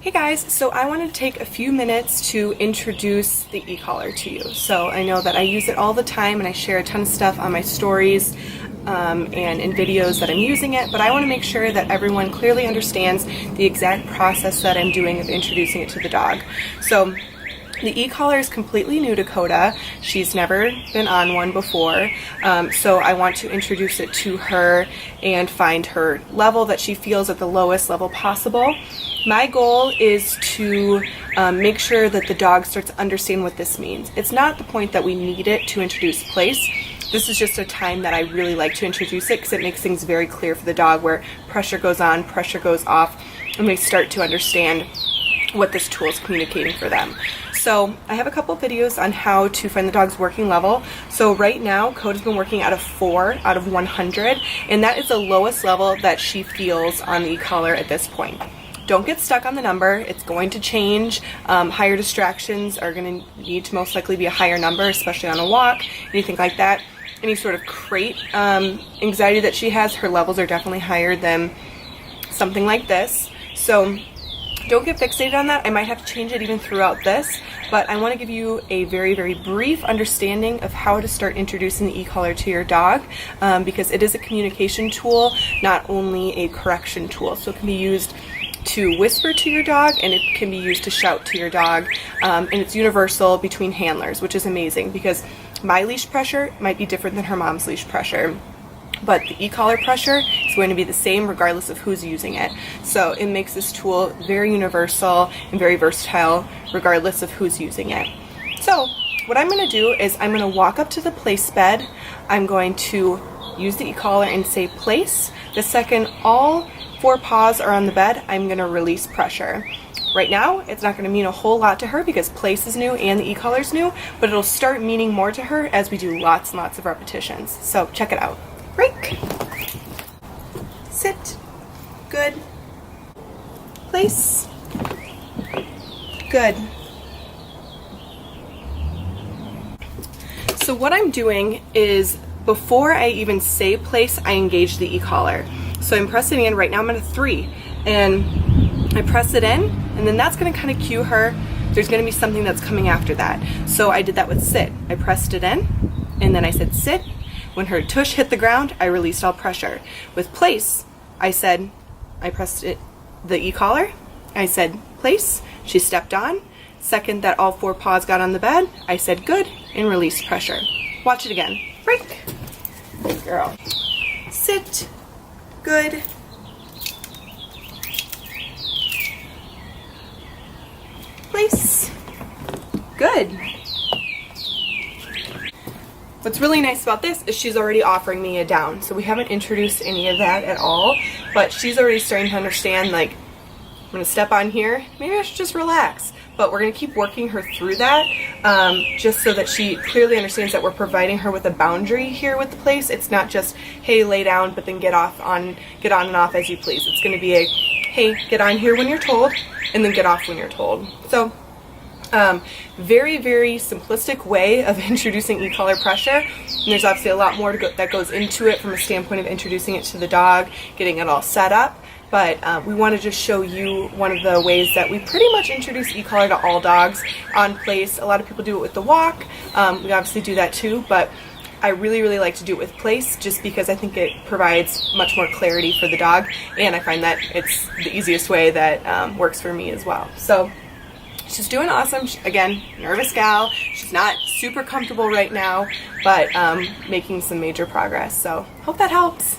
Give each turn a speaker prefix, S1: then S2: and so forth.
S1: Hey guys, so I wanted to take a few minutes to introduce the e-collar to you. So I know that I use it all the time and I share a ton of stuff on my stories and in videos that I'm using it, but I want to make sure that everyone clearly understands the exact process that I'm doing of introducing it to the dog. So the e-collar is completely new to Coda. She's never been on one before, so I want to introduce it to her and find her level that she feels at the lowest level possible. My goal is to make sure that the dog starts to understand what this means. It's not the point that we need it to introduce place. This is just a time that I really like to introduce it because it makes things very clear for the dog where pressure goes on, pressure goes off, and they start to understand what this tool is communicating for them. So I have a couple videos on how to find the dog's working level. So right now, Coda's been working at a 4 out of 100, and that is the lowest level that she feels on the e-collar at this point. Don't get stuck on the number. It's going to change. Higher distractions are going to need to most likely be a higher number, especially on a walk, anything like that. Any sort of crate anxiety that she has, her levels are definitely higher than something like this. So don't get fixated on that. I might have to change it even throughout this, but I want to give you a very, very brief understanding of how to start introducing the e-collar to your dog because it is a communication tool, not only a correction tool. So it can be used to whisper to your dog and it can be used to shout to your dog, and it's universal between handlers, which is amazing because my leash pressure might be different than her mom's leash pressure. But the e-collar pressure is going to be the same regardless of who's using it. So it makes this tool very universal and very versatile regardless of who's using it. So what I'm going to do is I'm going to walk up to the place bed. I'm going to use the e-collar and say place. The second all 4 paws are on the bed, I'm going to release pressure. Right now, it's not going to mean a whole lot to her because place is new and the e-collar is new, but it'll start meaning more to her as we do lots and lots of repetitions. So check it out. Break. Sit. Good. Place. Good. So what I'm doing is before I even say place, I engage the e-collar. So I'm pressing in. Right now I'm at a 3 and I press it in and then that's going to kind of cue her. There's going to be something that's coming after that. So I did that with sit. I pressed it in and then I said sit. When her tush hit the ground, I released all pressure. With place, I pressed it, the e-collar, I said place, she stepped on. Second that all 4 paws got on the bed, I said good and released pressure. Watch it again. Break. Good girl. Sit. Good. Place. Good. What's really nice about this is she's already offering me a down, so we haven't introduced any of that at all, but she's already starting to understand, like, I'm going to step on here, maybe I should just relax, but we're going to keep working her through that, just so that she clearly understands that we're providing her with a boundary here with the place. It's not just, hey, lay down, but then get on and off as you please. It's going to be a, hey, get on here when you're told, and then get off when you're told. So very, very simplistic way of introducing e-collar pressure, and there's obviously a lot more that goes into it from a standpoint of introducing it to the dog, getting it all set up, but we want to just show you one of the ways that we pretty much introduce e-collar to all dogs on place. A lot of people do it with the walk. We obviously do that too, but I really, really like to do it with place just because I think it provides much more clarity for the dog, and I find that it's the easiest way that works for me as well. So she's doing awesome. Again, nervous gal. She's not super comfortable right now, but making some major progress. So hope that helps.